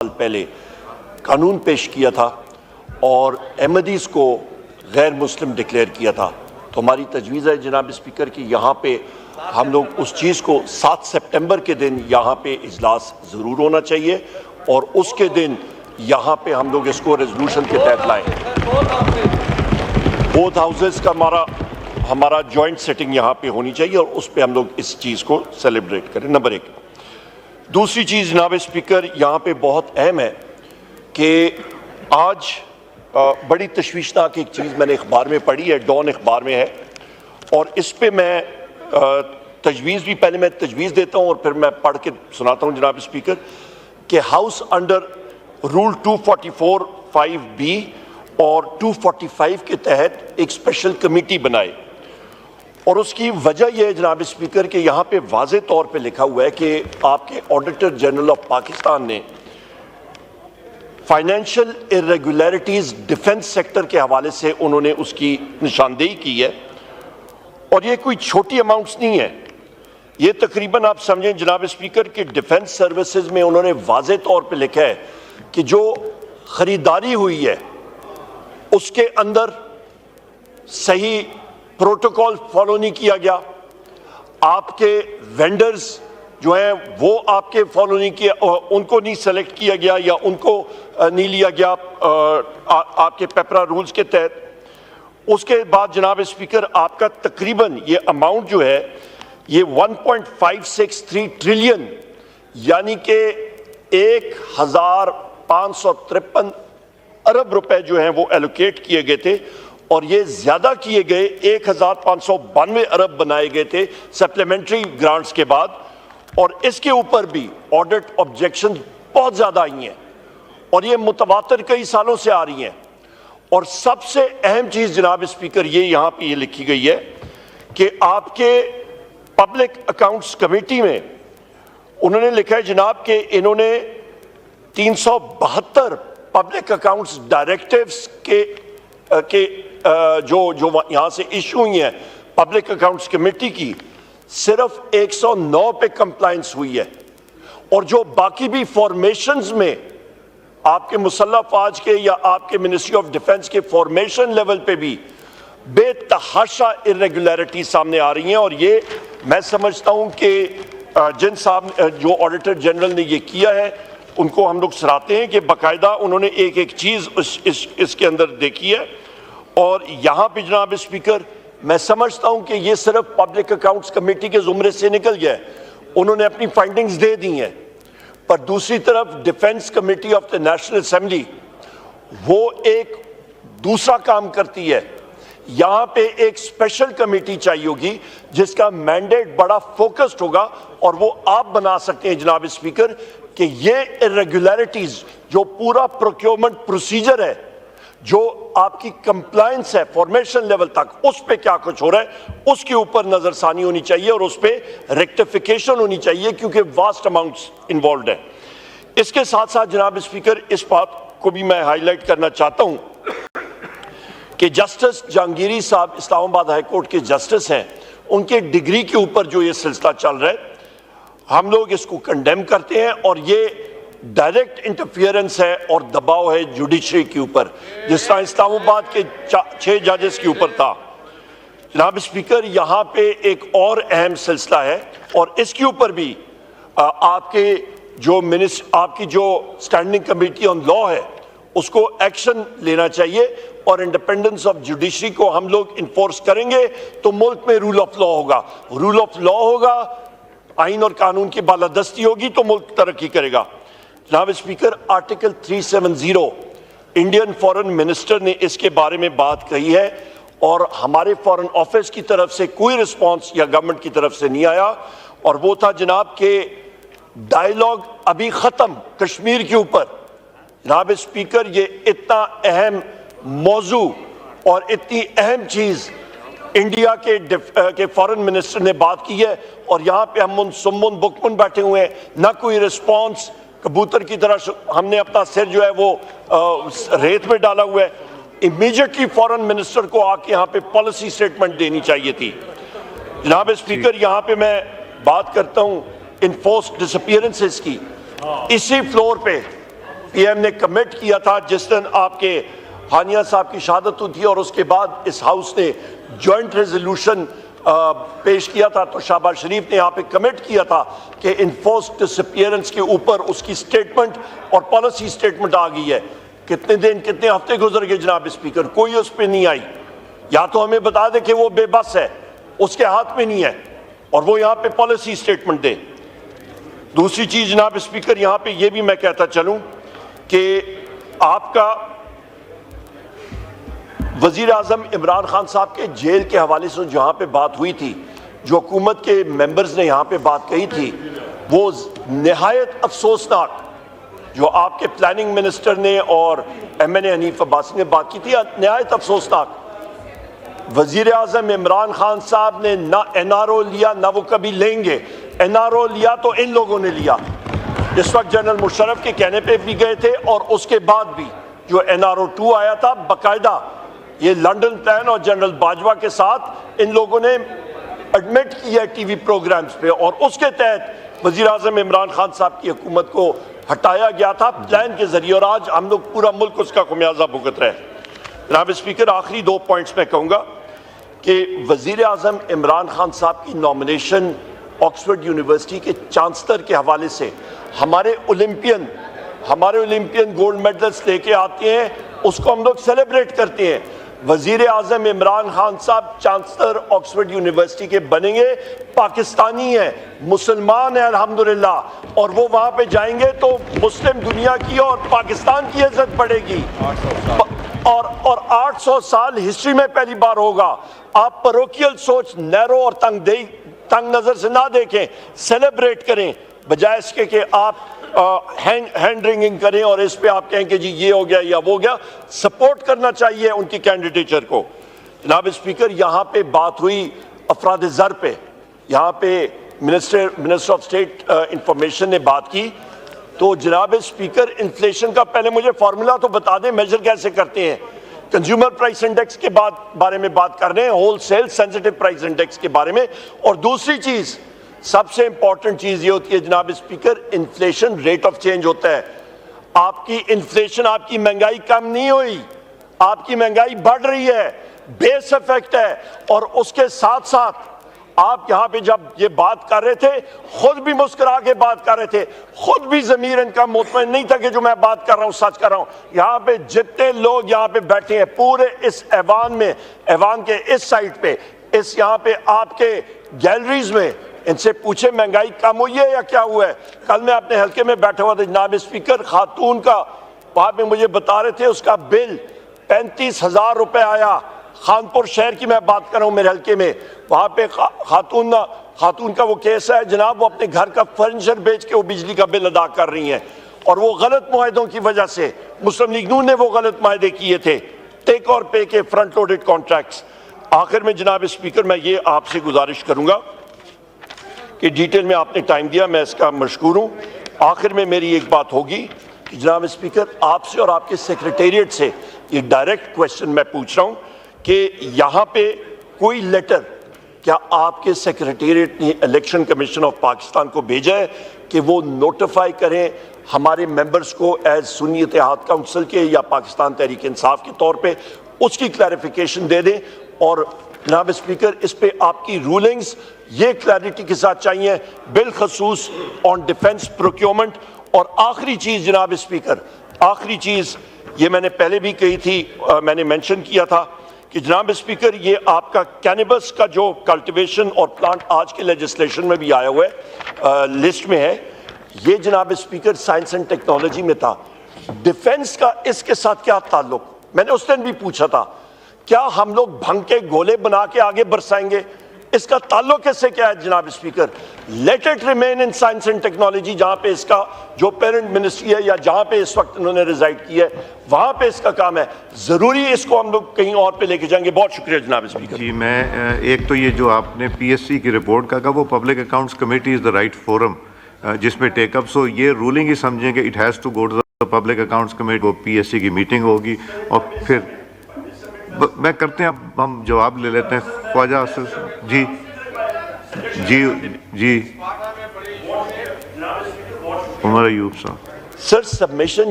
سال پہلے قانون پیش کیا تھا اور احمدیز کو غیر مسلم ڈکلیئر کیا تھا، تو ہماری تجویز ہے جناب اسپیکر کہ یہاں پہ ہم لوگ اس چیز کو 7 سپٹمبر کے دن یہاں پہ اجلاس ضرور ہونا چاہیے اور اس کے دن یہاں پہ ہم لوگ اس کو ریزولوشن کے تحت لائیں۔ بوتھ ہاؤسز کا ہمارا جوائنٹ سیٹنگ یہاں پہ ہونی چاہیے اور اس پہ ہم لوگ اس چیز کو سیلیبریٹ کریں۔ نمبر 1۔ دوسری چیز جناب اسپیکر یہاں پہ بہت اہم ہے کہ آج بڑی تشویشناک ایک چیز میں نے اخبار میں پڑھی ہے، ڈان اخبار میں ہے، اور اس پہ میں تجویز بھی پہلے میں تجویز دیتا ہوں اور پھر میں پڑھ کے سناتا ہوں جناب اسپیکر کہ ہاؤس انڈر رول 244(5)B اور 245 کے تحت ایک اسپیشل کمیٹی بنائے، اور اس کی وجہ یہ ہے جناب اسپیکر کہ یہاں پہ واضح طور پہ لکھا ہوا ہے کہ آپ کے آڈیٹر جنرل آف پاکستان نے فائنینشیل irregularities ڈیفنس سیکٹر کے حوالے سے انہوں نے اس کی نشاندہی کی ہے، اور یہ کوئی چھوٹی اماؤنٹس نہیں ہے، یہ تقریباً آپ سمجھیں جناب اسپیکر کہ ڈیفنس سروسز میں انہوں نے واضح طور پہ لکھا ہے کہ جو خریداری ہوئی ہے اس کے اندر صحیح پروٹوکول فالو نہیں کیا گیا، آپ کے وینڈرز جو ہیں وہ آپ کے فالو نہیں کیا، ان کو نہیں سلیکٹ کیا گیا یا ان کو نہیں لیا گیا آپ کے پیپرا رولز کے تحت۔ اس کے بعد جناب اسپیکر آپ کا تقریباً یہ اماؤنٹ جو ہے یہ 1.563 ٹریلین یعنی کہ 1553 ارب روپے جو ہیں وہ ایلوکیٹ کیے گئے تھے، اور یہ زیادہ کیے گئے 1592 ارب بنائے گئے تھے سپلیمنٹری گرانٹس کے بعد، اور اس کے اوپر بھی آڈٹ آبجیکشن بہت زیادہ آئی ہیں اور یہ متواتر کئی سالوں سے آ رہی ہیں۔ اور سب سے اہم چیز جناب اسپیکر یہ یہاں پہ یہ لکھی گئی ہے کہ آپ کے پبلک اکاؤنٹس کمیٹی میں انہوں نے لکھا ہے جناب کہ انہوں نے 372 پبلک اکاؤنٹس ڈائریکٹیوز کے جو یہاں سے ایشو ہوئی ہیں پبلک اکاؤنٹس کمیٹی کی، صرف 109 پہ کمپلائنس ہوئی ہے، اور جو باقی بھی فارمیشنز میں آپ کے مسلح افواج کے یا آپ کے منسٹری آف ڈیفنس کے فارمیشن لیول پہ بھی بے تحاشا irregularity سامنے آ رہی ہیں، اور یہ میں سمجھتا ہوں کہ جن صاحب جو آڈیٹر جنرل نے یہ کیا ہے ان کو ہم لوگ سراہتے ہیں کہ باقاعدہ انہوں نے ایک ایک چیز اس کے اندر دیکھی ہے، اور یہاں پہ جناب اسپیکر میں سمجھتا ہوں کہ یہ صرف پبلک اکاؤنٹس کمیٹی کے زمرے سے نکل گیا ہے، انہوں نے اپنی فائنڈنگز دے دی ہیں، پر دوسری طرف defence committee of the national assembly وہ ایک دوسرا کام کرتی ہے۔ یہاں پہ ایک اسپیشل کمیٹی چاہیے ہوگی جس کا مینڈیٹ بڑا فوکسڈ ہوگا، اور وہ آپ بنا سکتے ہیں جناب اسپیکر کہ یہ irregularities جو پورا پروکیورمنٹ پروسیجر ہے، جو آپ کی کمپلائنس ہے فارمیشن لیول تک، اس پہ کیا کچھ ہو رہا ہے اس کے اوپر نظر ثانی ہونی چاہیے اور اس پہ ریکٹیفیکیشن ہونی چاہیے، کیونکہ واسٹ اماؤنٹس انوالوڈ ہیں۔ اس کے ساتھ ساتھ جناب اسپیکر اس بات کو بھی میں ہائی لائٹ کرنا چاہتا ہوں کہ جسٹس جہانگیری صاحب اسلام آباد ہائی کورٹ کے جسٹس ہیں، ان کے ڈگری کے اوپر جو یہ سلسلہ چل رہا ہے ہم لوگ اس کو کنڈیم کرتے ہیں، اور یہ ڈائریکٹ انٹرفیئرنس ہے اور دباؤ ہے جوڈیشری کے اوپر، جس طرح اسلام آباد کے 6 ججز کے اوپر تھا۔ جناب اسپیکر یہاں پہ ایک اور اہم سلسلہ ہے، اور اس کے اوپر بھی آپ کی جو اسٹینڈنگ کمیٹی آن لا ہے اس کو ایکشن لینا چاہیے، اور انڈیپینڈنس آف جوڈیشری کو ہم لوگ انفورس کریں گے تو ملک میں رول آف لا ہوگا، رول آف لا ہوگا، آئین اور قانون کی بالادستی ہوگی تو ملک ترقی کرے گا۔ جناب اسپیکر آرٹیکل 370 انڈین فورن منسٹر نے اس کے بارے میں بات کہی ہے، اور ہمارے فورن آفس کی طرف سے کوئی رسپانس یا گورنمنٹ کی طرف سے نہیں آیا، اور وہ تھا جناب کہ ڈائیلاگ ابھی ختم کشمیر کے اوپر۔ جناب اسپیکر یہ اتنا اہم موضوع اور اتنی اہم چیز انڈیا کے فورن منسٹر نے بات کی ہے، اور یہاں پہ ہم سمن بکمن بیٹھے ہوئے ہیں، نہ کوئی رسپانس، کبوتر کی طرح ہم نے اپنا سر جو ہے وہ ریت میں ڈالا ہوا ہے۔ امیجیٹلی فورن منسٹر کو آ کے یہاں پہ پالیسی سٹیٹمنٹ دینی چاہیے تھی۔ جناب اسپیکر یہاں پہ میں بات کرتا ہوں انفورس ڈس اپیئرنسز کی، اسی فلور پہ پی ایم نے کمٹ کیا تھا جس دن آپ کے ہانیہ صاحب کی شہادت ہوئی تھی اور اس کے بعد اس ہاؤس نے جوائنٹ ریزولوشن پیش کیا تھا، تو شہباز شریف نے یہاں پہ کمٹ کیا تھا کہ انفورسڈ ڈس اپیئرنس کے اوپر اس کی سٹیٹمنٹ اور پالیسی سٹیٹمنٹ آ گئی ہے۔ کتنے دن کتنے ہفتے گزر گئے جناب اسپیکر، کوئی اس پہ نہیں آئی۔ یا تو ہمیں بتا دے کہ وہ بے بس ہے، اس کے ہاتھ میں نہیں ہے، اور وہ یہاں پہ پالیسی سٹیٹمنٹ دے۔ دوسری چیز جناب اسپیکر، یہاں پہ یہ بھی میں کہتا چلوں کہ آپ کا وزیر اعظم عمران خان صاحب کے جیل کے حوالے سے جہاں پہ بات ہوئی تھی، جو حکومت کے ممبرز نے یہاں پہ بات کہی تھی، وہ نہایت افسوسناک، جو آپ کے پلاننگ منسٹر نے اور ایم این اے حنیف عباسی نے بات کی تھی، نہایت افسوسناک۔ وزیر اعظم عمران خان صاحب نے نہ این آر او لیا، نہ وہ کبھی لیں گے۔ این آر او لیا تو ان لوگوں نے لیا، اس وقت جنرل مشرف کے کہنے پہ بھی گئے تھے، اور اس کے بعد بھی جو این آر او 2 آیا تھا، باقاعدہ یہ لنڈن پلان اور جنرل باجوہ کے ساتھ ان لوگوں نے ایڈمٹ کیا ٹی وی پروگرامز پہ، اور اس کے تحت وزیر اعظم عمران خان صاحب کی حکومت کو ہٹایا گیا تھا پلان کے ذریعے، اور آج ہم لوگ پورا ملک اس کا خمیازہ بھگت رہے ہیں۔ جناب اسپیکر، آخری 2 پوائنٹس میں کہوں گا کہ وزیر اعظم عمران خان صاحب کی نامنیشن آکسفورڈ یونیورسٹی کے چانسلر کے حوالے سے ہمارے اولمپئن گولڈ میڈلز لے کے آتے ہیں، اس کو ہم لوگ سیلیبریٹ کرتے ہیں۔ وزیر اعظم عمران خان صاحب چانسلر آکسفورڈ یونیورسٹی کے بنیں گے، پاکستانی ہیں، مسلمان ہیں الحمدللہ، اور وہ وہاں پہ جائیں گے تو مسلم دنیا کی اور پاکستان کی عزت بڑھے گی، اور 800 سال ہسٹری میں پہلی بار ہوگا۔ آپ پروکیل سوچ، نیرو اور تنگ نظر سے نہ دیکھیں، سیلیبریٹ کریں، بجائے اس کے کہ آپ ہینڈ رنگنگ کریں اور اس پہ آپ کہیں کہ جی یہ ہو گیا یا وہ ہو گیا۔ سپورٹ کرنا چاہیے ان کی کینڈیڈیچر کو۔ جناب اسپیکر، یہاں پہ بات ہوئی افراد زر پہ، یہاں پہ منسٹر آف اسٹیٹ انفارمیشن نے بات کی، تو جناب اسپیکر انفلیشن کا پہلے مجھے فارمولا تو بتا دیں، میجر کیسے کرتے ہیں؟ کنزیومر پرائس انڈیکس کے بارے میں بات کر رہے ہیں، wholesale sensitive price index کے بارے میں، اور دوسری چیز سب سے امپورٹنٹ چیز یہ ہوتی ہے جناب speaker, inflation rate of change ہوتا ہے۔ آپ کی انفلیشن، آپ کی مہنگائی کم نہیں ہوئی، آپ کی مہنگائی بڑھ رہی ہے، بیس افیکٹ ہے، اور اس کے ساتھ ساتھ آپ یہاں پہ جب یہ بات کر رہے تھے خود بھی مسکرا کے بات کر رہے تھے، خود بھی ضمیر ان کا مطمئن نہیں تھا کہ جو میں بات کر رہا ہوں سچ کر رہا ہوں۔ یہاں پہ جتنے لوگ یہاں پہ بیٹھے ہیں پورے اس ایوان میں، ایوان کے اس سائٹ پہ، اس یہاں پہ آپ کے گیلریز میں، ان سے پوچھے مہنگائی کم ہوئی ہے یا کیا ہوا ہے؟ کل میں اپنے حلقے میں بیٹھا ہوا تھا جناب اسپیکر، خاتون کا وہاں پہ مجھے بتا رہے تھے اس کا بل 35,000 روپے آیا، خانپور شہر کی میں بات کر رہا ہوں میرے حلقے میں، وہاں پہ خاتون کا وہ کیس ہے جناب، وہ اپنے گھر کا فرنیچر بیچ کے وہ بجلی کا بل ادا کر رہی ہیں، اور وہ غلط معاہدوں کی وجہ سے مسلم لیگ نون نے وہ غلط معاہدے کیے تھے، ٹیک اور پے کے فرنٹ لوڈڈ کانٹریکٹس۔ آخر میں جناب اسپیکر میں یہ آپ سے گزارش کروں گا کہ ڈیٹیل میں آپ نے ٹائم دیا، میں اس کا مشکور ہوں۔ آخر میں میری ایک بات ہوگی کہ جناب اسپیکر، آپ سے اور آپ کے سیکریٹریٹ سے یہ ڈائریکٹ کویسچن میں پوچھ رہا ہوں کہ یہاں پہ کوئی لیٹر کیا آپ کے سیکریٹریٹ نے الیکشن کمیشن آف پاکستان کو بھیجا ہے کہ وہ نوٹیفائی کریں ہمارے ممبرز کو ایز سنی اتحاد کونسل کے یا پاکستان تحریک انصاف کے طور پہ، اس کی کلیریفیکیشن دے دیں؟ اور جناب اسپیکر، اس پہ آپ کی رولنگز یہ کلیئرٹی کے ساتھ چاہیے، بالخصوص آن ڈیفنس پروکیورمنٹ۔ اور آخری چیز جناب اسپیکر، آخری چیز یہ میں نے پہلے بھی کہی تھی، میں نے مینشن کیا تھا کہ جناب اسپیکر یہ آپ کا کینیبس کا جو کلٹیویشن اور پلانٹ آج کے لیجسلیشن میں بھی آیا ہوا ہے، لسٹ میں ہے، یہ جناب اسپیکر سائنس اینڈ ٹیکنالوجی میں تھا۔ ڈیفنس کا اس کے ساتھ کیا تعلق؟ میں نے اس دن بھی پوچھا تھا، کیا ہم لوگ بھنگ کے گولے بنا کے آگے برسائیں گے؟ اس کا تعلق اس سے کیا ہے جناب speaker? Late it remain in science and technology, جہاں پہ اس کا جو پیرنٹ منسٹری ہے یا جہاں پہ اس وقت انہوں نے ریزائڈ کیا ہے وہاں پہ اس کا کام ہے، ضروری اس کو ہم لوگ کہیں اور پہ لے کے جائیں گے۔ بہت شکریہ جناب اسپیکر۔ جی میں ایک تو یہ جو آپ نے پی ایس سی کی رپورٹ کا کہا، وہ public accounts committee is the right forum جس میں ٹیک اپ، سو یہ رولنگ ہی سمجھیں کہ it has to go to the public accounts committee, وہ پی ایس سی کی میٹنگ ہوگی، اور پھر میں کرتے ہیں، ہم جواب لے لیتے ہیں خواجہ جی جی جی عمر ایوب صاحب۔ سر سبمیشن